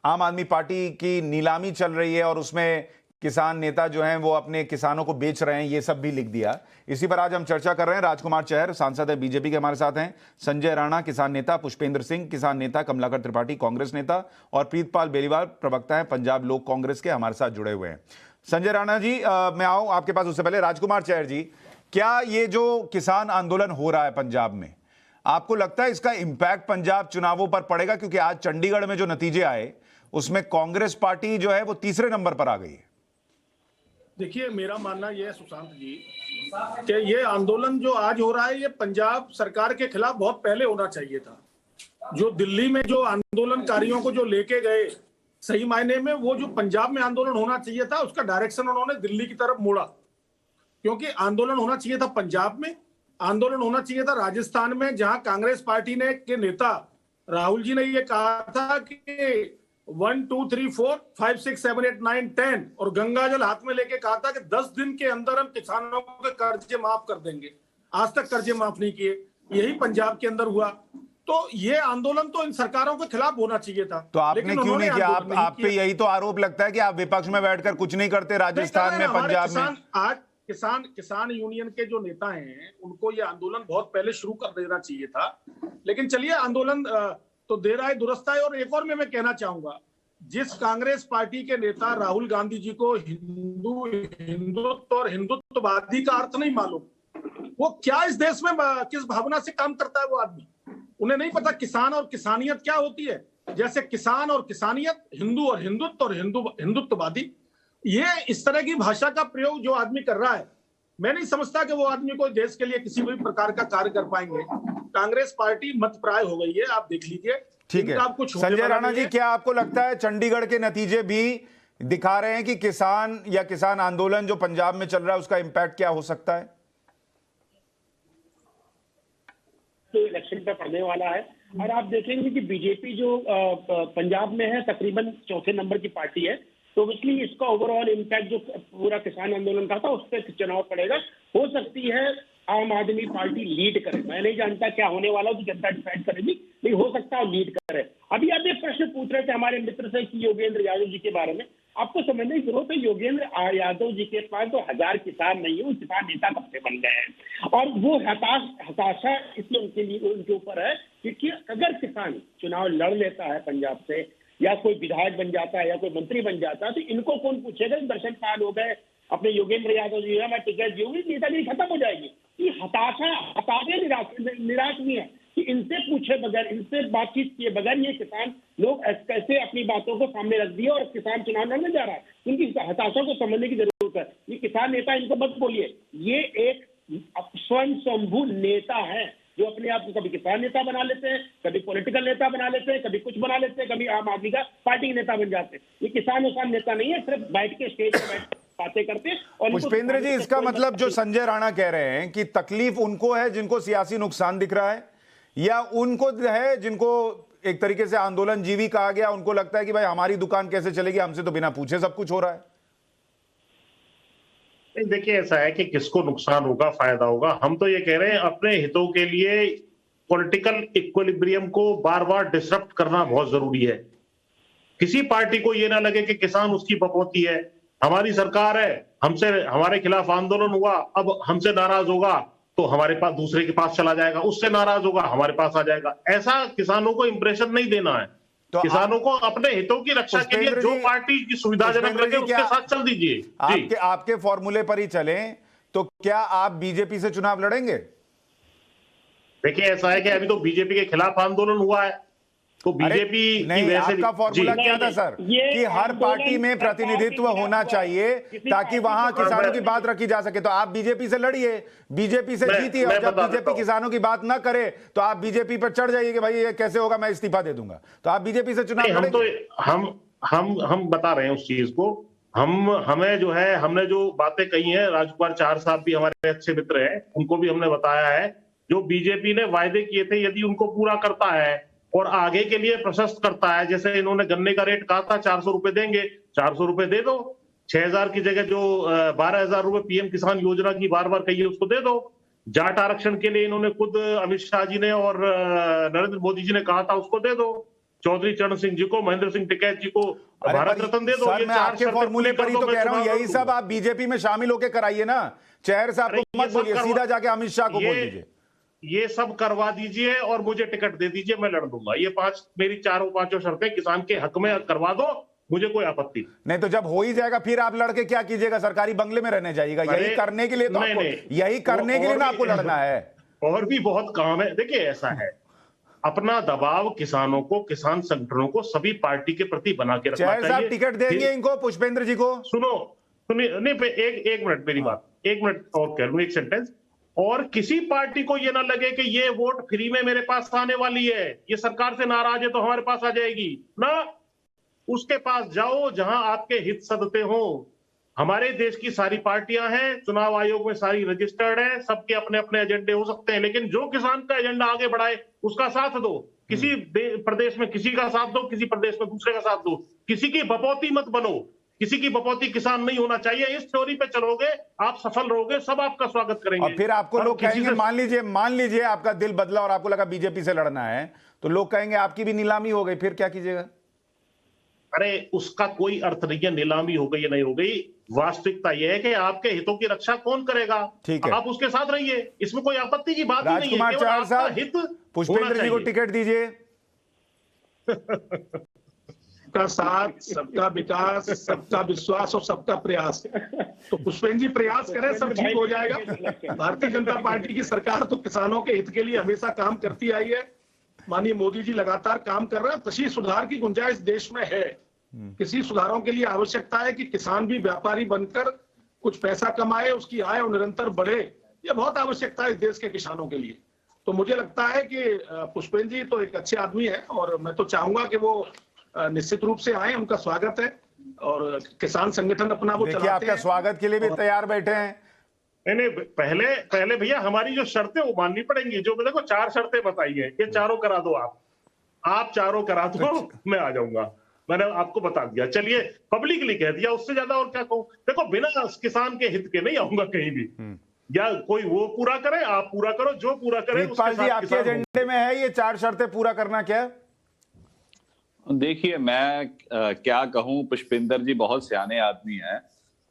आम आदमी पार्टी की नीलामी चल रही है और उसमें किसान नेता जो हैं वो अपने किसानों को बेच रहे हैं, ये सब भी लिख दिया। इसी पर आज हम चर्चा कर रहे हैं। राजकुमार चहर सांसद है बीजेपी के, हमारे साथ हैं। संजय राणा किसान नेता, पुष्पेंद्र सिंह किसान नेता, कमलाकर त्रिपाठी कांग्रेस नेता और प्रीतपाल बेलीवाल प्रवक्ता है पंजाब लोक कांग्रेस के, हमारे साथ जुड़े हुए हैं। संजय राणा जी मैं आऊं आपके पास, उससे पहले राजकुमार चहर जी, क्या ये जो किसान आंदोलन हो रहा है पंजाब में, आपको लगता है इसका इंपैक्ट पंजाब चुनावों पर पड़ेगा? क्योंकि आज चंडीगढ़ में जो नतीजे आए उसमें कांग्रेस पार्टी जो है वो तीसरे नंबर पर आ गई है। देखिए मेरा मानना यह है सुशांत जी कि ये आंदोलन जो आज हो रहा है ये पंजाब सरकार के खिलाफ बहुत पहले होना चाहिए था। जो दिल्ली में जो आंदोलनकारियों को जो लेके गए, सही मायने में वो जो पंजाब में आंदोलन होना चाहिए था उसका डायरेक्शन उन्होंने दिल्ली की तरफ मोड़ा। क्योंकि आंदोलन होना चाहिए था पंजाब में, आंदोलन होना चाहिए था राजस्थान में, जहां कांग्रेस पार्टी ने के नेता राहुल जी ने ये कहा था कि 1 2 3 4 5 6 7 8 9 10 और गंगा जल हाथ में लेके कहा था कि 10 दिन के अंदर हम किसानों के कर्जे माफ कर देंगे। आज तक कर्जे माफ नहीं किए, यही पंजाब के अंदर हुआ। तो ये आंदोलन तो इन सरकारों के खिलाफ होना चाहिए था। तो आपने क्यों नहीं किया? आप पे यही तो आरोप लगता है कि आप विपक्ष में बैठकर कुछ नहीं करते राजस्थान में, पंजाब में। आज किसान यूनियन के जो नेता हैं उनको ये आंदोलन बहुत पहले शुरू कर देना चाहिए था। लेकिन चलिए आंदोलन तो देर आए दुरुस्त आए। और एक और मैं कहना चाहूंगा जिस कांग्रेस पार्टी के नेता राहुल गांधी जी को हिंदुत्व और हिंदुत्ववादी का अर्थ नहीं मालूम, वो क्या इस देश में किस भावना से काम करता है वो आदमी? उन्हें नहीं पता किसान और किसानियत क्या होती है। जैसे किसान और किसानियत, हिंदू और हिंदुत्व और हिंदुत्ववादी, ये इस तरह की भाषा का प्रयोग जो आदमी कर रहा है, मैं नहीं समझता कि वो आदमी को देश के लिए किसी भी प्रकार का कार्य कर पाएंगे। कांग्रेस पार्टी मतप्राय हो गई है, आप देख लीजिए। ठीक है संजय राणा जी, क्या आपको लगता है चंडीगढ़ के नतीजे भी दिखा रहे हैं कि किसान या किसान आंदोलन जो पंजाब में चल रहा है उसका इंपैक्ट क्या हो सकता है? तो इलेक्शन पे पड़ने वाला है और आप देखेंगे कि बीजेपी जो पंजाब में है तकरीबन चौथे नंबर की पार्टी है, तो इसलिए इसका ओवरऑल इम्पैक्ट जो पूरा किसान आंदोलन का था उस पर चुनाव पड़ेगा। हो सकती है आम आदमी पार्टी लीड करे, मैं नहीं जानता क्या होने वाला तो जनता डिसाइड करेगी, लेकिन हो सकता है लीड करे। अभी आप एक प्रश्न पूछ रहे थे हमारे मित्र से कि योगेंद्र यादव जी के बारे में, आपको समझने की जरूरत है योगेंद्र यादव जी के पास तो 1000 किसान नहीं है, वो किसान नेता कब से बन गए हैं और वो हताशा इसलिए उनके ऊपर है क्योंकि अगर किसान चुनाव लड़ लेता है पंजाब से या कोई विधायक बन जाता है या कोई मंत्री बन जाता है तो इनको कौन पूछेगा? दर्शन पाल हो गए अपने योगेंद्र यादव जी है, मैं टिकट दूंगी, नेतागिरी खत्म हो जाएगी। ये हताशा निराश नहीं है कि इनसे पूछे बगैर, इनसे बातचीत किए बगैर ये किसान लोग कैसे अपनी बातों को सामने रख दिए और किसान चुनाव लड़ने जा रहा है। उनकी हताशा को समझने की जरूरत है। ये किसान नेता इनको मत बोलिए, ये एक स्वयं शंभू नेता है जो अपने आप को कभी किसान नेता बना लेते हैं, कभी पॉलिटिकल नेता बना लेते हैं, कभी कुछ बना लेते हैं, कभी आम आदमी का पार्टी नेता बन जाते हैं। ये किसान नेता नहीं है, सिर्फ बैठ के स्टेज पर बैठ बातें करते हैं। और पुष्पेंद्र जी, इसका मतलब जो संजय राणा कह रहे हैं कि तकलीफ उनको है जिनको सियासी नुकसान दिख रहा है, या उनको है जिनको एक तरीके से आंदोलन जीवी कहा गया, उनको लगता है कि भाई हमारी दुकान कैसे चलेगी, हमसे तो बिना पूछे सब कुछ हो रहा है? देखिए, ऐसा है कि किसको नुकसान होगा, फायदा होगा। हम तो ये कह रहे हैं अपने हितों के लिए पॉलिटिकल इक्विलिब्रियम को बार बार डिसरप्ट करना बहुत जरूरी है। किसी पार्टी को ये ना लगे कि किसान उसकी बपौती है, हमारी सरकार है, हमसे हमारे खिलाफ आंदोलन हुआ, अब हमसे नाराज होगा तो हमारे पास दूसरे के पास चला जाएगा, उससे नाराज होगा हमारे पास आ जाएगा। ऐसा किसानों को इंप्रेशन नहीं देना है। तो किसानों को अपने हितों की रक्षा के लिए जो पार्टी की सुविधाजनक लगे उसके साथ चल दीजिए। आपके फॉर्मूले पर ही चलें तो क्या आप बीजेपी से चुनाव लड़ेंगे? देखिए, ऐसा है कि अभी तो बीजेपी के खिलाफ आंदोलन हुआ है, तो बीजेपी नहीं, आपका फॉर्मूला क्या था सर कि हर पार्टी में प्रतिनिधित्व होना चाहिए ताकि वहां किसानों की बात रखी जा सके। तो आप बीजेपी से लड़िए, बीजेपी से जीतिए, और जब बीजेपी किसानों की बात ना करे तो आप बीजेपी पर चढ़ जाइए कि भाई ये कैसे होगा, मैं इस्तीफा दे दूंगा। तो आप बीजेपी से चुनाव लड़ेंगे? हम बता रहे हैं उस चीज को। हमें जो है, हमने जो बातें कही हैं, राजकुमार चार साहब भी हमारे अच्छे मित्र हैं, उनको भी हमने बताया है जो बीजेपी ने वायदे किए थे यदि उनको पूरा करता है और आगे के लिए प्रशस्त करता है, जैसे इन्होंने गन्ने का रेट कहा था 400 रुपए देंगे, 400 रुपए दे दो। 6000 की जगह जो 12000 रुपए पीएम किसान योजना की बार बार कही है उसको दे दो। जाट आरक्षण के लिए इन्होंने खुद अमित शाह जी ने और नरेंद्र मोदी जी ने कहा था उसको दे दो। चौधरी चरण सिंह जी को, महेंद्र सिंह टिकैत जी को भारत रत्न दे दो। ये चार फॉर्मूले पर ही तो कह रहा हूं, यही सब आप बीजेपी में शामिल होकर कराइए ना। चेहर साहब को मत बोलिए, सीधा जाके अमित शाह को बोल दीजिए ये सब करवा दीजिए और मुझे टिकट दे दीजिए, मैं लड़ दूंगा। ये मेरी चारों पांचों शर्तें किसान के हक में करवा दो, मुझे कोई आपत्ति नहीं। तो जब हो ही जाएगा फिर आप लड़के क्या कीजिएगा? सरकारी बंगले में रहने जाइएगा? यही करने के लिए तो यही करने के लिए ना आपको लड़ना है। और भी बहुत काम है। देखिए, ऐसा है, अपना दबाव किसानों को, किसान संगठनों को, सभी पार्टी के प्रति बना के रखना चाहिए। साहब टिकट देंगे इनको, पुष्पेंद्र जी को? सुनिए, नहीं, एक मिनट मेरी बात, एक मिनट और कह लूं, एक सेंटेंस। और किसी पार्टी को ये ना लगे कि ये वोट फ्री में मेरे पास आने वाली है, ये सरकार से नाराज है तो हमारे पास आ जाएगी ना। उसके पास जाओ जहां आपके हित सदते हो। हमारे देश की सारी पार्टियां हैं, चुनाव आयोग में सारी रजिस्टर्ड है, सबके अपने अपने एजेंडे हो सकते हैं, लेकिन जो किसान का एजेंडा आगे बढ़ाए उसका साथ दो। किसी प्रदेश में किसी का साथ दो, किसी प्रदेश में दूसरे का साथ दो। किसी की बपौती मत बनो, किसी की बपौती किसान नहीं होना चाहिए। इस थ्योरी पे चलोगे आप सफल रहोगे, सब आपका स्वागत करेंगे। और फिर आपको लोग कहेंगे, मान लीजिए आपका दिल बदला और आपको लगा बीजेपी से लड़ना है, तो लोग कहेंगे आपकी भी नीलामी हो गई, फिर क्या कीजिएगा? अरे उसका कोई अर्थ नहीं है नीलामी हो गई या नहीं हो गई। वास्तविकता यह है कि आपके हितों की रक्षा कौन करेगा, ठीक है, आप उसके साथ रहिए, इसमें कोई आपत्ति की बात ही नहीं है। राजकुमार चार साहब, पुष्पेंद्र जी को टिकट दीजिए। सबका साथ, सबका विकास, सबका विश्वास और सबका प्रयास। तो पुष्पेंद्र जी प्रयास करें, सब ठीक हो जाएगा। भारतीय जनता पार्टी की सरकार तो किसानों के हित के लिए हमेशा काम करती आई है। माननीय मोदी जी लगातार काम कर रहे हैं। कृषि सुधार की गुंजाइश देश में है। कृषि सुधारों के लिए आवश्यकता है कि किसान भी व्यापारी बनकर कुछ पैसा कमाए, उसकी आय और निरंतर बढ़े। ये बहुत आवश्यकता है इस देश के किसानों के लिए। तो मुझे लगता है कि पुष्पेंद्र जी तो एक अच्छे आदमी है और मैं तो चाहूंगा कि वो निश्चित रूप से आए, उनका स्वागत है। और किसान संगठन अपना वो देखिए, चलाते आपका हैं। स्वागत के लिए भी तैयार बैठे हैं। नहीं, पहले भैया हमारी जो शर्तें वो माननी पड़ेंगी। जो देखो 4 शर्तें बताई है, ये चारों करा दो। आप चारों करा दो, मैं आ जाऊंगा। मैंने आपको बता दिया। चलिए, पब्लिकली कह दिया, उससे ज्यादा और क्या कहूं। देखो, बिना किसान के हित के नहीं आऊंगा कहीं भी। या कोई वो पूरा करे, आप पूरा करो, जो पूरा करे उसके वीरपाल जी, साथ आपके किसान एजेंडे में है ये 4 शर्तें पूरा करना क्या? देखिए, मैं क्या कहूं, पुष्पिंदर जी बहुत सियाने आदमी हैं।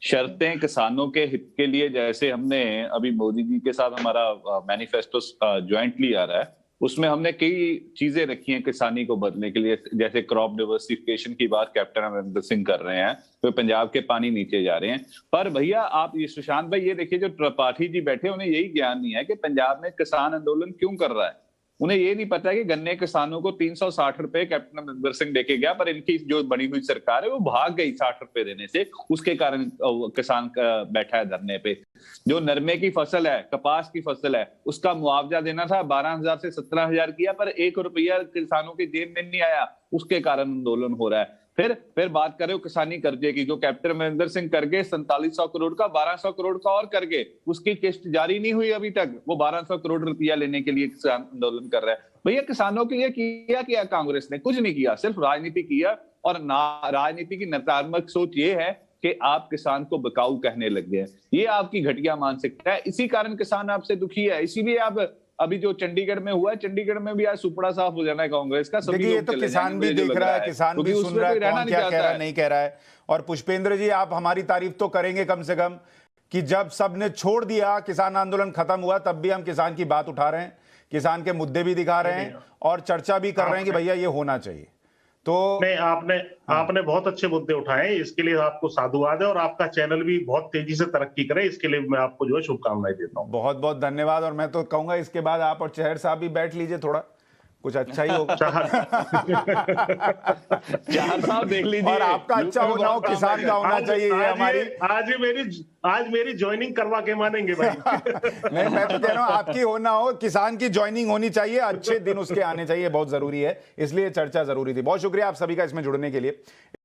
शर्तें किसानों के हित के लिए, जैसे हमने अभी मोदी जी के साथ हमारा मैनिफेस्टो ज्वाइंटली आ रहा है, उसमें हमने कई चीजें रखी हैं किसानी को बदलने के लिए। जैसे क्रॉप डाइवर्सिफिकेशन की बात कैप्टन अमरिंदर सिंह कर रहे हैं, तो पंजाब के पानी नीचे जा रहे हैं। पर भैया आप ये सुशांत भाई, ये देखिए, जो त्रिपाठी जी बैठे, उन्हें यही ज्ञान नहीं है कि पंजाब में किसान आंदोलन क्यों कर रहा है। उन्हें ये नहीं पता कि गन्ने किसानों को 360 रुपए कैप्टन अमरिंदर सिंह देके गया, पर इनकी जो बनी हुई सरकार है वो भाग गई 60 रुपए देने से। उसके कारण किसान बैठा है धरने पे। जो नरमे की फसल है, कपास की फसल है, उसका मुआवजा देना था, 12,000 से 17,000 किया, पर 1 रुपया किसानों की जेब में नहीं आया। उसके कारण आंदोलन हो रहा है। फिर बात करें किसानी कर्जे की, जो कैप्टन अमरिंदर सिंह कर गए 4700 करोड़ का, 1200 करोड़ का और कर गए, उसकी किस्त जारी नहीं हुई अभी तक। वो 1200 करोड़ रुपया लेने के लिए किसान आंदोलन कर रहा है। भैया, किसानों के लिए किया कांग्रेस ने? कुछ नहीं किया, सिर्फ राजनीति किया। और राजनीति की नकारात्मक सोच ये है कि आप किसान को बिकाऊ कहने लग गए। ये आपकी घटिया मानसिकता है। इसी कारण किसान आपसे दुखी है। इसीलिए आप अभी जो चंडीगढ़ में हुआ है, चंडीगढ़ में भी आज सुपड़ा साफ हो जाना है कांग्रेस का। देखिए, ये तो किसान भी देख रहा है, किसान भी सुन रहा है, कौन क्या कह रहा है, नहीं कह रहा है। और पुष्पेंद्र जी, आप हमारी तारीफ तो करेंगे कम से कम कि जब सबने छोड़ दिया, किसान आंदोलन खत्म हुआ, तब भी हम किसान की बात उठा रहे हैं, किसान के मुद्दे भी दिखा रहे हैं और चर्चा भी कर रहे हैं कि भैया ये होना चाहिए। तो नहीं, आपने बहुत अच्छे मुद्दे उठाए, इसके लिए आपको साधुवाद है। और आपका चैनल भी बहुत तेजी से तरक्की करे, इसके लिए मैं आपको जो है शुभकामनाएं देता हूँ। बहुत बहुत धन्यवाद। और मैं तो कहूंगा इसके बाद आप और चहर साहब भी बैठ लीजिए, थोड़ा कुछ अच्छा ही होगा। चार साहब देख लीजिए। और आपका अच्छा होना हो, किसान का होना चाहिए, ये हमारी आज मेरी ज्वाइनिंग करवा के मानेंगे भाई। नहीं, मैं तो कह रहा हूँ आपकी होना हो, किसान की ज्वाइनिंग होनी चाहिए, अच्छे दिन उसके आने चाहिए, बहुत जरूरी है। इसलिए चर्चा जरूरी थी। बहुत शुक्रिया आप सभी का इसमें जुड़ने के लिए।